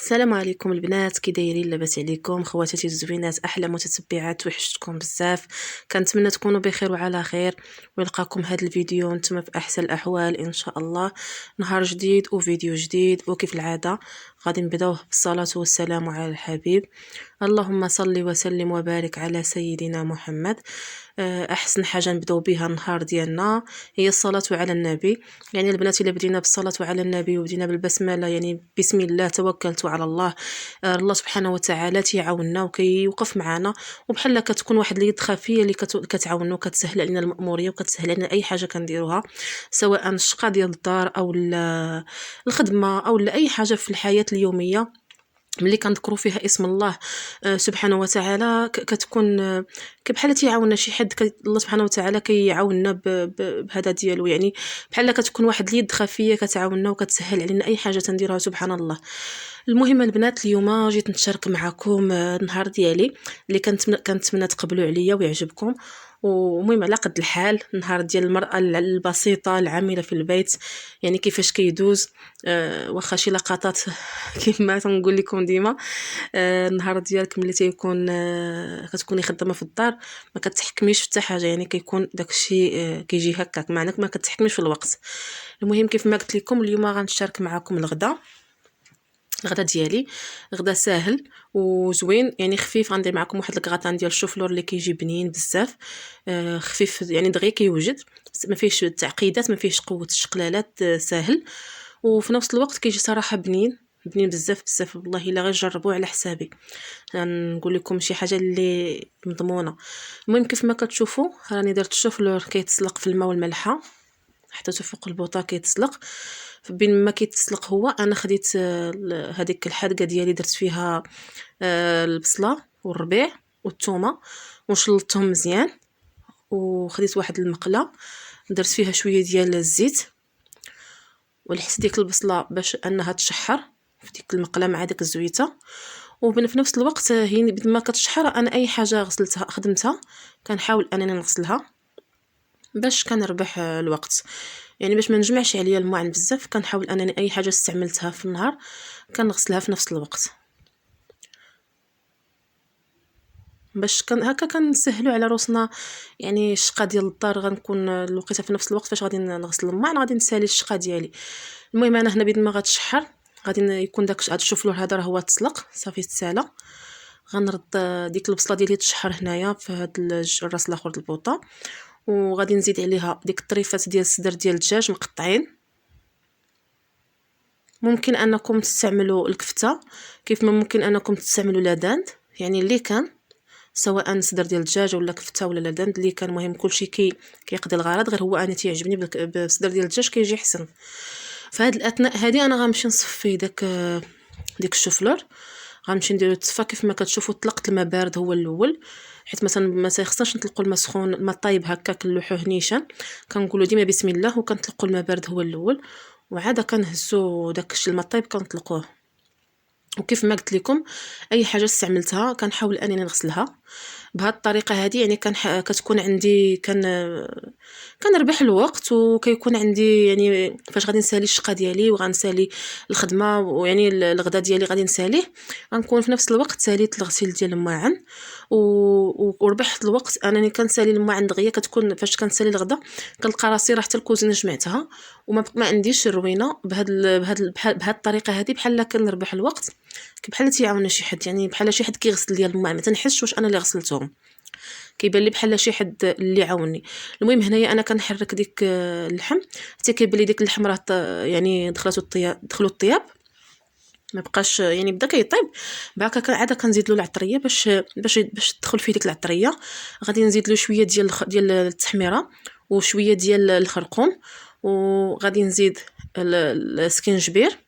السلام عليكم البنات، كي دايرين؟ لاباس عليكم خواتاتي الزوينات، احلى متتبعات، وحشتكم بزاف. كنتمنى تكونوا بخير وعلى خير، ويلقاكم هذا الفيديو نتوما في احسن الاحوال ان شاء الله. نهار جديد وفيديو جديد، وكيف العاده غادي نبداوه بالصلاه والسلام على الحبيب. اللهم صل وسلم وبارك على سيدنا محمد. احسن حاجه نبداو بها النهار ديالنا هي الصلاه على النبي. يعني البنات الا بدينا بالصلاه على النبي وبدينا بالبسمله، يعني بسم الله توكلت على الله، الله سبحانه وتعالى تيعاوننا وكيوقف معنا، وبحال كتكون واحد اليد خفيه اللي كتعاوننا وكتسهل علينا المأموريه وكتسهل علينا اي حاجه كنديروها، سواء الشقه ديال الدار او الخدمه او اي حاجه في الحياه اليوميه. ملي كنذكروا فيها اسم الله سبحانه وتعالى كتكون بحال تيعاوننا شي حد، الله سبحانه وتعالى كيعاوننا بهذا ديالو، يعني بحال كتكون واحد اليد خفيه كتعاوننا وكتسهل علينا اي حاجه تنديرها سبحان الله. المهم البنات، اليوم جيت نتشارك معكم النهار ديالي اللي كنتمنى تقبلوا عليا ويعجبكم. ومهم على قد الحال النهار ديال المرأة البسيطة العاملة في البيت، يعني كيفاش كيدوز. واخا شي لقطات كيف ما تنقول لكم ديما، النهار ديالك ملي تيكون كتكوني خدامه في الدار ما كتحكميش في حتى حاجه، يعني كيكون داكشي كيجي هكاك معناك ما كتحكميش في الوقت. المهم كيف ما قلت لكم اليوم غنشارك معكم الغدا ديالي. غدا ساهل وزوين، يعني خفيف. غندير معكم واحد الكغاتان ديال الشوفلور اللي كيجي بنين بزاف، خفيف يعني دغيا كيوجد، ما فيهش تعقيدات، ما فيهش قوه الشقلالات، ساهل وفي نفس الوقت كيجي صراحه بنين بنين بزاف بزاف. والله الا غير جربوه على حسابي، نقول لكم شي حاجه اللي مضمونه. المهم كيف ما كتشوفوا راني درت الشوفلور كيتسلق في الماء والملحه حتى فوق البوطه كيتسلق. بين ما كيتسلق هو انا خديت هذيك الحدقه ديالي، درت فيها البصله والربيع والثومه وشلطتهم مزيان، وخديت واحد المقله درت فيها شويه ديال الزيت، ولحت ديك البصله باش انها تشحر في ديك المقله مع ديك الزويته. وفي نفس الوقت هي بدل ما كتشحر انا اي حاجه غسلتها خدمتها كنحاول انني نغسلها باش كنربح الوقت، يعني باش ما نجمعش عليا الماعن بزاف كنحاول انني اي حاجه استعملتها في النهار كنغسلها في نفس الوقت، باش هكا كنسهلوا على روسنا. يعني الشقه ديال الدار غنكون الوقيته في نفس الوقت فاش غادي نغسل الماعن غادي نسالي الشقه ديالي. المهم انا هنا بدل ما غتشحر غادي يكون داك هاد الشوفلور هذا راه هو تسلق صافي تسالى. غنرد ديك البصله ديالي تشحر هنايا في هاد الراس الاخر د البوطه، وغادي نزيد عليها ديك الطريفات ديال الصدر ديال الدجاج مقطعين. ممكن انكم تستعملوا الكفته، كيف ما ممكن انكم تستعملوا لاداند، يعني اللي كان سواء صدر ديال الدجاج ولا كفته ولا لاداند اللي كان، مهم كلشي كيقضي الغرض. غير هو انا تيعجبني بصدر ديال الدجاج كيجي احسن. فهاد الاثناء هادي انا غنمشي نصفي ديك الشوفلور، غنمشي نديرو تصفى. كيف ما كتشوفوا طلقت الماء بارد هو الاول، حيت مثلا ما خصناش نطلقوا الماء سخون، الماء طايب هكاك نلوحوه نيشان، كنقولوا ديما بسم الله وكنطلقوا الماء بارد هو الاول، وعاد كنهزوا داكشي الماء طايب كنطلقوه. وكيف ما قلت لكم اي حاجه استعملتها كنحاول انني نغسلها بهذه الطريقه هذه، يعني كتكون عندي كنربح الوقت، وكيكون عندي يعني فاش غادي نسالي الشقه ديالي وغنسالي الخدمه، ويعني الغدا ديالي غادي نساليه غنكون في نفس الوقت ساليت الغسيل ديال الماعن وربحت الوقت انني كنسالي الماعن دغيا. كتكون فاش كنسالي الغدا كنلقى راسي راه حتى الكوزينه جمعتها وما عنديش الروينه. بهذه الطريقه هذه بحال كنربح الوقت، بحال تيعاوننا شي حد، يعني بحال شي حد كيغسل ديال الماء ما تنحسش واش انا اللي غسلتهم، كيبان لي بحال شي حد اللي عاوني. المهم هنايا انا كنحرك ديك اللحم حتى كيبان لي ديك اللحم راه يعني دخلوا الطياب، ما بقاش يعني بدا كيطيب. باكا عاد كنزيد له العطريه باش تدخل فيه ديك العطريه. غادي نزيد له شويه ديال التحميره وشويه ديال الخرقوم، وغادي نزيد السكينجبير،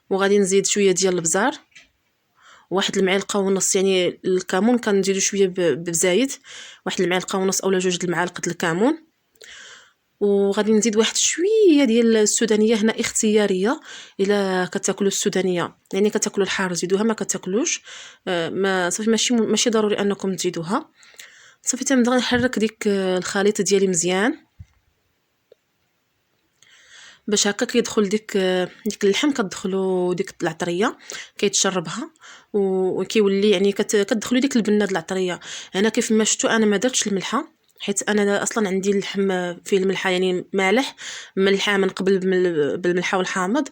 وغادي نزيد شويه ديال البزار، واحد المعلقه ونص يعني الكمون كنزيدو شويه بزايد، واحد المعلقه ونص اولا جوج المعالق د الكمون. وغادي نزيد واحد شويه ديال السودانيه، هنا اختياريه، الا كتاكلوا السودانيه يعني كتاكلوا الحار زيدوها، ما كتاكلوش ما صافي ماشي ضروري انكم تزيدوها. صافي تنبدا نحرك ديك الخليط ديالي مزيان. باش هكا كيدخل ديك اللحم، كتدخلو ديك العطريه كيتشربها وكيولي يعني كتدخلو ديك البنه د العطريه. هنا كيف ما شفتوا انا ما درتش الملحه، حيت انا اصلا عندي اللحم فيه الملحه يعني مالح، ملحه من قبل بالملحه والحامض.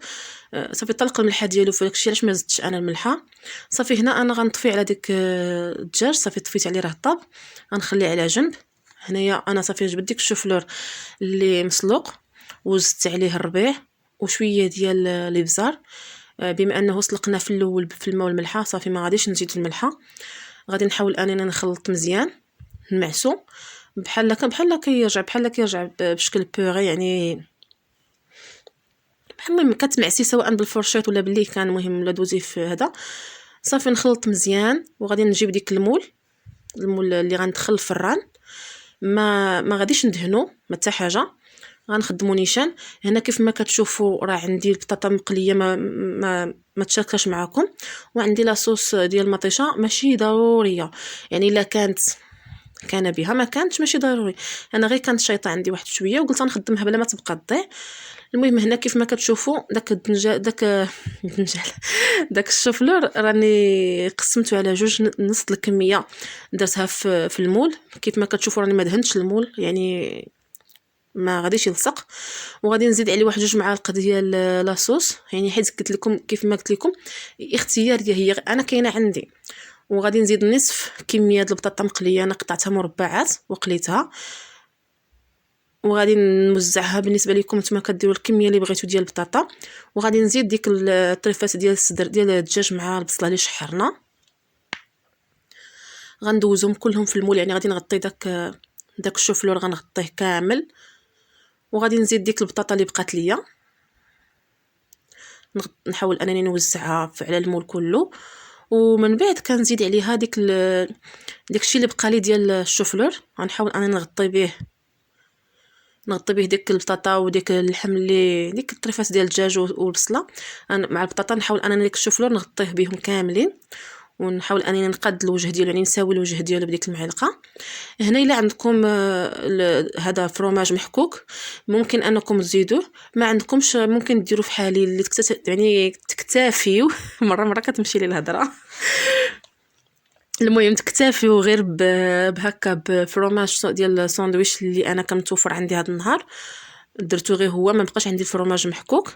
صافي طلق الملحه ديالو، فداكشي علاش ما زدتش انا الملحه. صافي هنا انا غنطفي على ديك الدجاج، صافي طفيت عليه راه طاب، غنخليه على جنب. هنايا انا صافي جبت ديك الشوفلور اللي مسلوق وزدت عليه الربيع وشويه ديال الابزار. بما انه سلقنا في الاول في الماء والملحه، صافي ما غاديش نزيد الملحه. غادي نحاول انني نخلط مزيان نمعسو، بحال كيرجع بشكل بوغي يعني. المهم كتمعسي سواء بالفرشيط ولا باللي كان، المهم ولا دوزي في هذا. صافي نخلط مزيان وغادي نجيب ديك المول اللي غندخل الفران. ما غاديش ندهنو ما حتى حاجه، غنخدمو نيشان. هنا كيف ما كتشوفوا راه عندي البطاطا مقليه ما تشاركاش معكم، وعندي لاصوص ديال المطيشه ماشي ضروريه يعني، الا كان بها ما كانتش ماشي ضروري. انا غير كانت شايطه عندي واحد شويه وقلت غنخدمها بلا ما تبقى تضيع. المهم هنا كيف ما كتشوفوا داك الدنجال داك الشوفلور راني قسمته على جوج، نص الكميه درتها في المول. كيف ما كتشوفوا راني ما دهنتش المول يعني ما غاديش يلصق. وغادي نزيد عليه واحد جوج معالق ديال لاصوص يعني، حيت قلت لكم كيف ما قلت لكم اختياريه هي انا كاينه عندي. وغادي نزيد نصف كميه د البطاطا مقليه، انا قطعتها مربعات وقليتها، وغادي نوزعها بالنسبه لكم نتوما كديروا الكميه اللي بغيتو ديال البطاطا. وغادي نزيد ديك الطريفات ديال الصدر ديال الدجاج مع البصله اللي شحرنا، غندوزهم كلهم في المول يعني. غادي نغطي داك الشوفلور غنغطيه كامل، وغادي نزيد ديك البطاطا اللي بقات ليا نحاول انني نوزعها على المول كله. ومن بعد كنزيد عليها داكشي اللي بقى لي ديال الشوفلور، غنحاول انني نغطي به ديك البطاطا وديك اللحم اللي ديك الطريفات ديال الدجاج والبصله مع البطاطا. نحاول انني ديك الشوفلور نغطيه بهم كاملين، ونحاول انني نقاد الوجه ديالو يعني نساوي الوجه ديالو بديك المعلقه. هنا الا عندكم هذا فروماج محكوك ممكن انكم تزيدوه، ما عندكمش ممكن ديروا في حالي اللي يعني تكتافيو مره كتمشي لي الهضره. المهم تكتافيو غير بهكا بفرomage ديال الساندويتش اللي انا كنتوفر عندي هذا النهار، درتو غير هو، ما بقاش عندي الفرomage محكوك.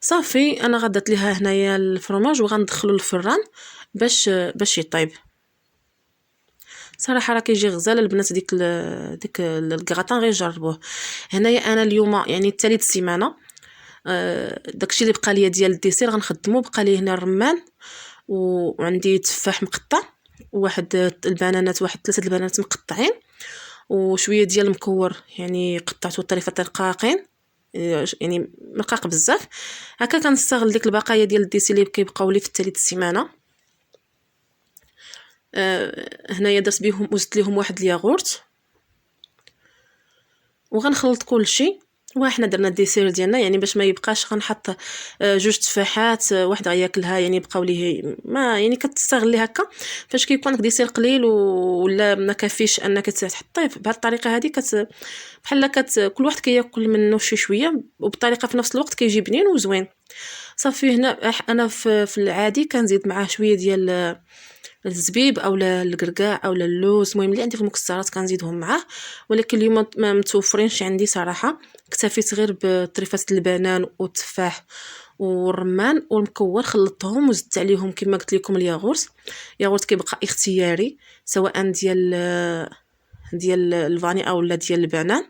صافي انا غدات ليها هنايا الفرomage وغندخلو للفران باش يطيب. صراحه راه كيجي غزال البنات، ديك الكغطان غير جربوه. هنايا انا اليوم يعني الثالث سيمانه، داكشي اللي بقى ليا ديال الديسير غنخدمو. بقى لي هنا الرمان وعندي تفاح مقطع وواحد البنانات، واحد 3 البنانات مقطعين، وشويه ديال المكور يعني قطعته طريفه رقاقين يعني رقاق بزاف. هكا كنستغل ديك البقايا ديال الديسي اللي كيبقاو لي في الثالث السيمانه. هنايا درت بهم وزدت ليهم واحد الياغورت وغنخلط كل شيء. وحنا درنا الديسير ديالنا يعني باش ما يبقاش، غنحط جوج تفاحات، واحد غياكلها يعني بقاو ليه ما يعني كتستغلي هكا. فاش كيكون عندك ديسير قليل ولا ما كافيش انك تحطيه بهذه الطريقه هذه بحال كل واحد كياكل منه شي شويه، وبطريقه في نفس الوقت كيجي بنين وزوين. صافي هنا انا في العادي كنزيد معاه شويه ديال الزبيب اولا الكركاع اولا اللوز، المهم اللي عندي في المكسرات كنزيدهم معاه. ولكن اليوم ما متوفرينش عندي صراحه، اكتفيت غير بطريفات البنان والتفاح والرمان والمكور، خلطتهم وزدت عليهم كما قلت لكم الياغورت كيبقى اختياري سواء ديال الفاني اولا ديال البنان.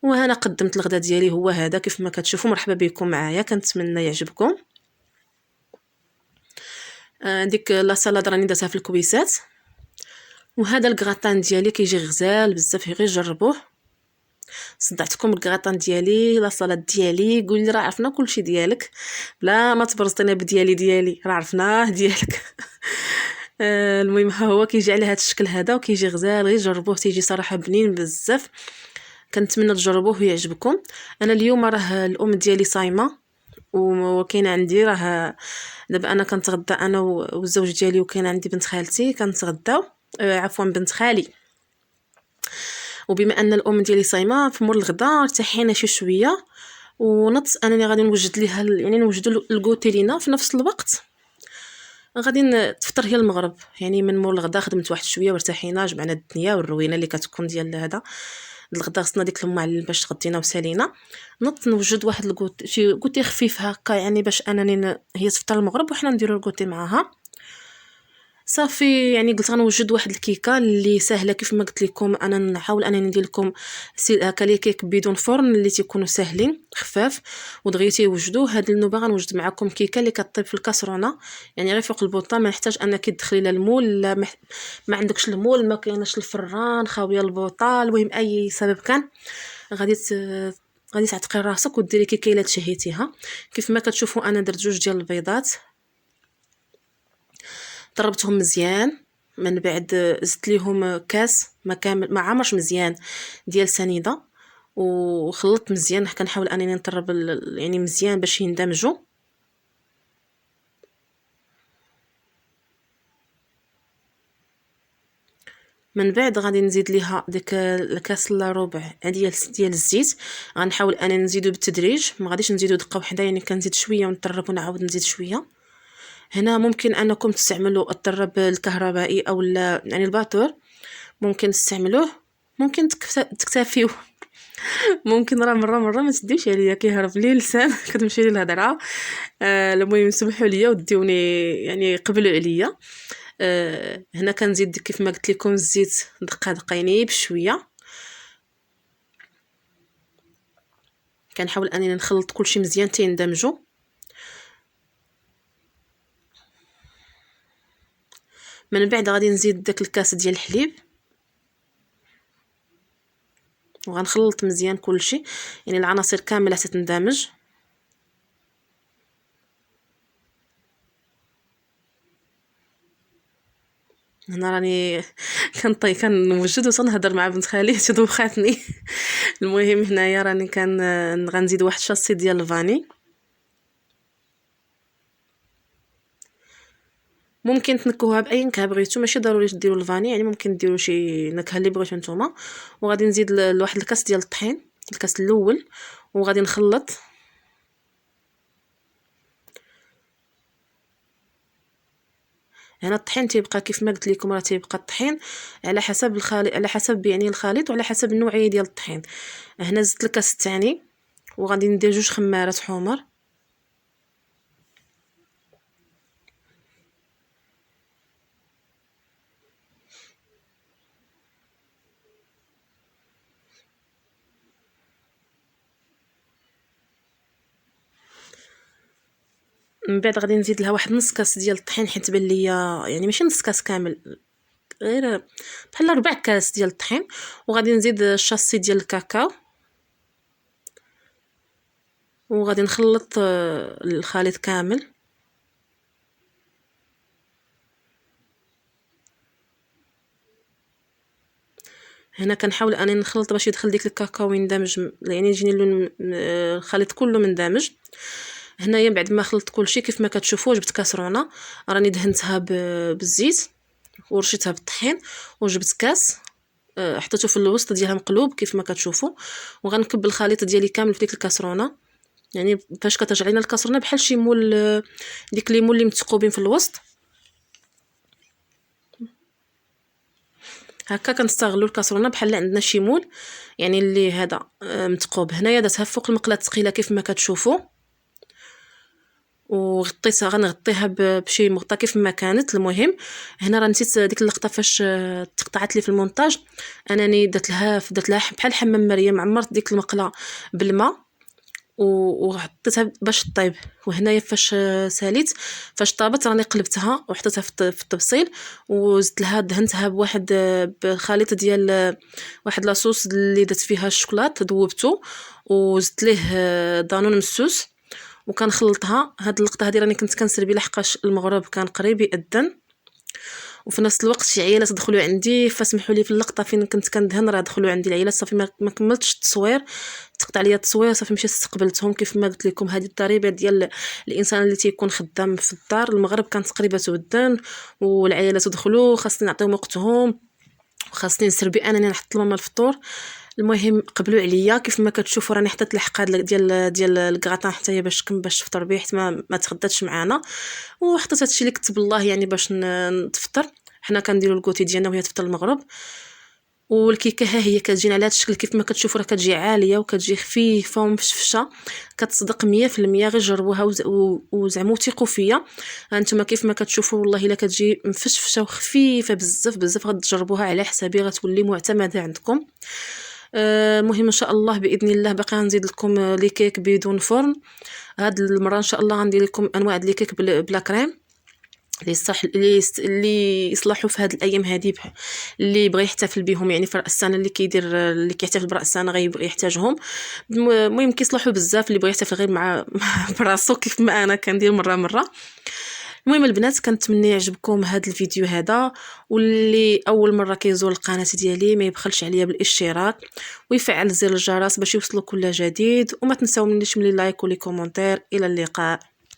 وهنا قدمت الغدا ديالي هو هذا كيف ما كتشوفوا. مرحبا بكم معايا، كنتمنى يعجبكم. ديك لا سالاد راني درتها في الكويسات. وهذا الكغطان ديالي كيجي غزال بزاف، غير جربوه. صدعتكم الكغطان ديالي لا سالاد ديالي، قول لي راه عرفنا كلشي ديالك بلا ما تبرزطينا بديالي راه عرفناه ديالك. المهم ها هو كيجي على هذا الشكل هذا وكيجي غزال، غير جربوه تيجي صراحه بنين بزاف. كنتمنى تجربوه ويعجبكم. انا اليوم راه الام ديالي صايمه وكاين عندي راه دابا انا كنتغدى انا والزوج ديالي، وكاين عندي بنت خالتي كنتغداو عفوا بنت خالي. وبما ان الام ديالي صايمه في مور الغدا ارتحينا شي شويه ونط انني غادي نوجد ليها يعني نوجدوا الكوتي لينا في نفس الوقت. غادي تفطر هي المغرب، يعني من مول الغدا خدمت واحد شويه وارتحينا، جمعنا الدنيا والروينه اللي كتكون ديال هذا الغدا. خصنا ديك المعلم باش تغدينا وسالينا. نط نوجد واحد الكوتي، شي كوتي خفيف هكا، يعني باش انني هي تفطر المغرب وحنا نديرو الكوتي معاها. صافي يعني قلت غنوجد واحد الكيكه اللي سهله كيف ما قلت لكم. انا نحاول انني ندير لكم هكا لي كيك بدون فرن اللي تيكونوا ساهلين خفاف ودغيا تيوجدوا. هاد النوبه غنوجد معكم كيكه اللي كطيب في الكاسرونه، يعني غير فوق البوطه، ما نحتاج انك تدخلي لها المول، لا ما عندكش المول، ما كايناش الفران، خاويه البوطه، المهم اي سبب كان غادي تعتقي راسك وديري كيكه الا تشهيتيها. كيف ما كتشوفوا انا درت جوج ديال البيضات، ضربتهم مزيان، من بعد زدت ليهم كاس ما كامل ما عامرش مزيان ديال سنيده، وخلطت مزيان. كنحاول انني نطرب يعني مزيان باش يندمجوا. من بعد غادي نزيد ليها ديك الكاس الا ربع ديال الزيت. غنحاول انني نزيدو بالتدريج، ما غاديش نزيدو دقه وحده، يعني كنزيد شويه ونطرب ونعاود نزيد شويه. هنا ممكن انكم تستعملوا الطرب الكهربائي او يعني الباتور، ممكن تستعملوه، ممكن تكتفيو ممكن راه مره ما تديوش عليا، كيهرب لي اللسان كتمشي لي الهضره. المهم سمحوا لي وديوني يعني قبلوا عليا. هنا كنزيد كيف ما قلت لكم الزيت دقيقين بشويه. كنحاول انني نخلط كلشي مزيان تيندمجوا. من بعد غادي نزيد داك الكاس ديال الحليب وغنخلط مزيان كلشي، يعني العناصر كامله تتندمج. هنا راني كنوجد وتنهضر مع بنت خالي تدوخاتني. المهم هنايا راني غنزيد واحد شاصي ديال الفاني. ممكن تنكهوها باي نكهه بغيتو، ماشي ضروري ديروا الفاني، يعني ممكن ديروا شي نكهه اللي بغيتو نتوما. وغادي نزيد لواحد الكاس ديال الطحين، الكاس الاول، وغادي نخلط. هنا الطحين تيبقى كيف ما قلت لكم، راه تيبقى الطحين على حسب على حسب يعني الخليط وعلى حسب النوعيه ديال الطحين. هنا زدت الكاس الثاني وغادي ندير جوج خمارات حمر. من بعد غادي نزيد لها واحد نص كاس ديال الطحين، حيت بان ليا يعني ماشي نص كاس كامل، غير بحال ربع كاس ديال الطحين. وغادي نزيد الشاصي ديال الكاكاو وغادي نخلط الخليط كامل. هنا كنحاول اني نخلط باش يدخل ديك الكاكاو يندمج، يعني يجيني اللون الخليط كله مندمج. هنايا بعد ما خلطت كلشي كيف ما كتشوفوا جبت كاسرونه، راني دهنتها بالزيت ورشيتها بالطحين، وجبت كاس حطيته في الوسط ديالها مقلوب كيف ما كتشوفوا. وغنكب الخليط ديالي كامل في ديك الكاسرونه، يعني فاش كترجع لينا الكاسرونه بحال شي مول، ديك لي مول اللي متقوبين في الوسط هكا. كنستغلوا الكاسرونه بحال عندنا شي مول يعني اللي هذا متقوب. هنايا درتها فوق المقله الثقيله كيف ما كتشوفوا، وغطيتها غنغطيها بشي مغطى كيف ما كانت. المهم هنا راه نسيت ديك اللقطه فاش تقطعت لي في المونتاج، انني درت لها بحال حمام مريم، عمرت ديك المقله بالماء وحطيتها باش طيب. وهنايا فاش ساليت فاش طابت راني قلبتها وحطيتها في الطبسيل، وزدت لها دهنتها بواحد بخليط ديال واحد لاصوص اللي درت فيها الشوكولات ذوبته، وزدت ليه دانون مسوس وكنخلطها. هاد اللقطه هادي راني كنت كنسربي لحقاش المغرب كان قريب يأذن، وفي نفس الوقت شي عيالات دخلوا عندي، فسمحوا لي في اللقطه فين كنت كندهن راه دخلوا عندي العيالات. صافي ما كملتش التصوير، تقطع ليا التصوير، صافي مشيت استقبلتهم. كيف ما قلت لكم هذه الضريبه ديال الانسان اللي تيكون خدام في الدار. المغرب كانت قريبه تودن والعيالات دخلوا، خاصني نعطيهم وقتهم، خاصني نسربي انني نحط لهم الفطور. المهم قبلوا عليا. كيف ما كتشوفوا راني حطيت الحقاد ديال الكراطان حتى هي باش تفطر به، حتى ما تغداتش معانا. وحطيت هادشي اللي كتب الله يعني باش نتفطر. حنا كنديروا الكوتي ديالنا وهي تفطر المغرب. والكيكه ها هي كتجينا على هذا الشكل كيف ما كتشوفوا، راه كتجي عاليه وكتجي خفيفه ومفشفشه، كتصدق 100%. غير جربوها وزعما وثقوا فيا. هانتوما كيف ما كتشوفوا والله الا كتجي مفشفشه وخفيفه بزاف بزاف. غتجربوها على حسابي غتولي معتمده عندكم. المهم ان شاء الله باذن الله باقي غنزيد لكم لي كيك بدون فرن. هاد المره ان شاء الله غندير لكم انواع ديال لي كيك بلا كريم اللي يصلحوا في هاد الايام هادي، اللي بغى يحتفل بهم يعني في راس السنه، اللي كيحتفل براس السنه غيبغي يحتاجهم. المهم كيصلحوا بزاف. اللي بغى يحتفل غير مع براسو كيف ما انا كندير مره. المهم البنات كنتمنى يعجبكم هذا الفيديو هذا، واللي اول مره كيزور القناه ديالي ما يبخلش عليا بالاشتراك ويفعل زر الجرس باش يوصلوا كل جديد. وما تنساو منيش من لايك ولي كومونتير. الى اللقاء.